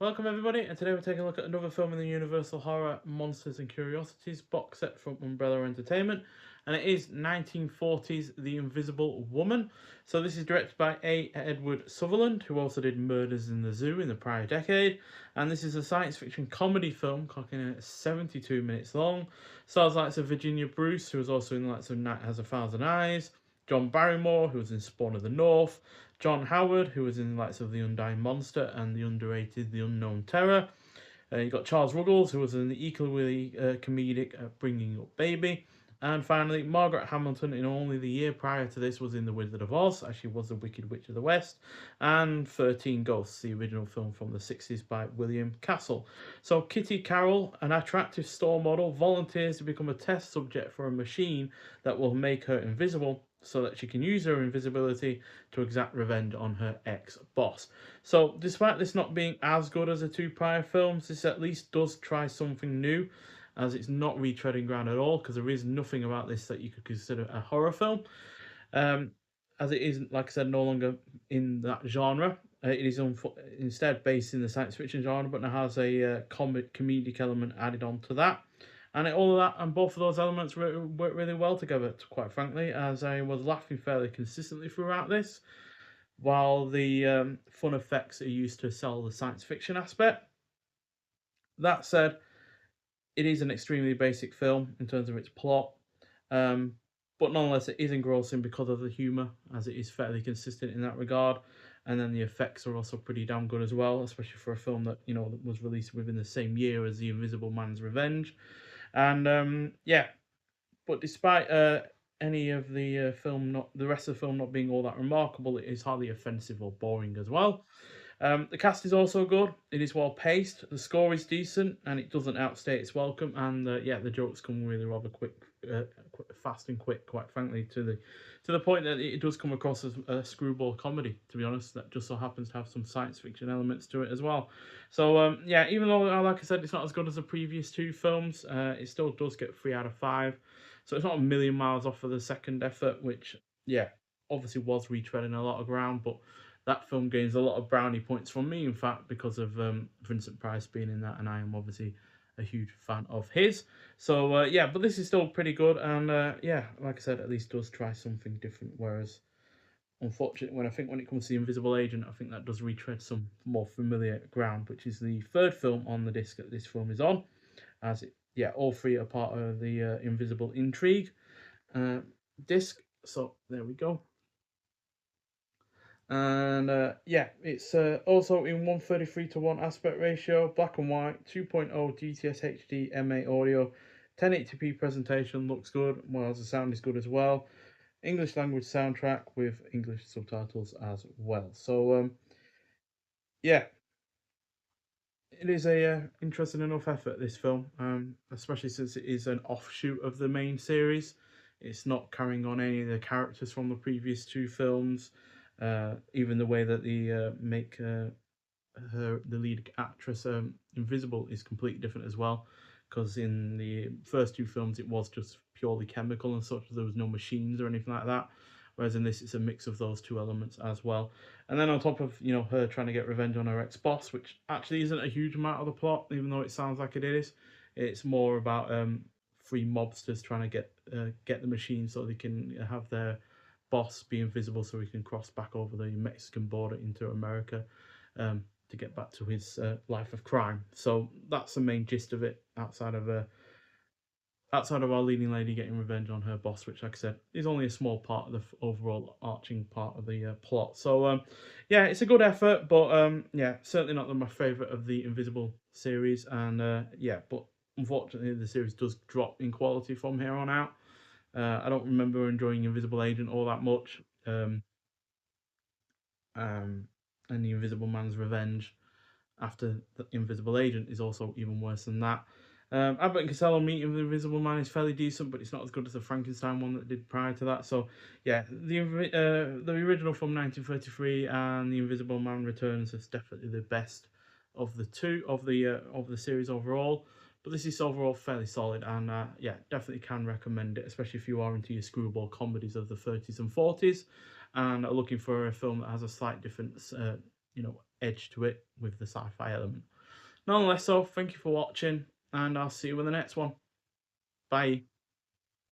Welcome everybody, and today we're taking a look at another film in the Universal Horror Monsters and Curiosities box set from Umbrella Entertainment, and it is 1940's The Invisible Woman. So this is directed by A. Edward Sutherland, who also did Murders in the Zoo in the prior decade, and this is a science fiction comedy film clocking in at 72 minutes long. Stars likes of Virginia Bruce, who was also in the likes of Night Has a Thousand Eyes, John Barrymore, who was in Spawn of the North, John Howard, who was in the likes of The Undying Monster and the underrated The Unknown Terror. You got Charles Ruggles, who was in the equally comedic Bringing Up Baby. And finally, Margaret Hamilton, in only the year prior to this, was in The Wizard of Oz, as she was the Wicked Witch of the West, and 13 Ghosts, the original film from the 60s by William Castle. So Kitty Carroll, an attractive store model, volunteers to become a test subject for a machine that will make her invisible so that she can use her invisibility to exact revenge on her ex-boss. So despite this not being as good as the two prior films, this at least does try something new, as it's not retreading ground at all, because there is nothing about this that you could consider a horror film. Um, as it is, like I said, no longer in that genre. It is instead based in the science fiction genre, but now has a comedic element added onto that. And all of that and both of those elements work really well together, quite frankly, as I was laughing fairly consistently throughout this, while the fun effects are used to sell the science fiction aspect. That said, it is an extremely basic film in terms of its plot, um, but nonetheless, it is engrossing because of the humour, as it is fairly consistent in that regard. And then the effects are also pretty damn good as well, especially for a film that that was released within the same year as The Invisible Man's Revenge. And yeah, but despite any of the the rest of the film not being all that remarkable, it is hardly offensive or boring as well. The cast is also good. It is well paced. The score is decent, and it doesn't outstay its welcome. And yeah, the jokes come really rather fast and quick. Quite frankly, to the point that it does come across as a screwball comedy. To be honest, that just so happens to have some science fiction elements to it as well. So yeah, even though like I said, it's not as good as the previous two films, it still does get 3 out of 5. So it's not a million miles off of the second effort, which yeah, obviously was retreading a lot of ground, but that film gains a lot of brownie points from me, in fact, because of Vincent Price being in that, and I am obviously a huge fan of his. So yeah, but this is still pretty good, and yeah, like I said, at least does try something different. Whereas, unfortunately, when it comes to the Invisible Agent, I think that does retread some more familiar ground, which is the third film on the disc that this film is on, as it yeah, all three are part of the Invisible Intrigue uh, disc. So there we go. And yeah, it's also in 133:1 aspect ratio, black and white, 2.0 DTS HD MA audio, 1080p presentation, looks good, while the sound is good as well. English language soundtrack with English subtitles as well. So yeah, it is a interesting enough effort, this film, especially since it is an offshoot of the main series. It's not carrying on any of the characters from the previous two films. Even the way that they make the lead actress invisible is completely different as well, because in the first two films it was just purely chemical and such. There was no machines or anything like that, whereas in this it's a mix of those two elements as well. And then on top of her trying to get revenge on her ex-boss, which actually isn't a huge amount of the plot, even though it sounds like it is. It's more about three mobsters trying to get the machine so they can have their boss be invisible, so he can cross back over the Mexican border into America, to get back to his life of crime. So that's the main gist of it, outside of our leading lady getting revenge on her boss, which, like I said, is only a small part of the overall arching part of the plot. So yeah, it's a good effort, but yeah, certainly not my favorite of the Invisible series. And yeah, but unfortunately, the series does drop in quality from here on out. I don't remember enjoying Invisible Agent all that much. Um, and the Invisible Man's Revenge after the Invisible Agent is also even worse than that. Abbott and Costello meeting the Invisible Man is fairly decent, but it's not as good as the Frankenstein one that did prior to that. So yeah, the original from 1933 and the Invisible Man Returns is definitely the best of the two of the series overall. But this is overall fairly solid, and yeah, definitely can recommend it, especially if you are into your screwball comedies of the 30s and 40s, and are looking for a film that has a slight different, edge to it with the sci-fi element. Nonetheless, so thank you for watching, and I'll see you in the next one. Bye.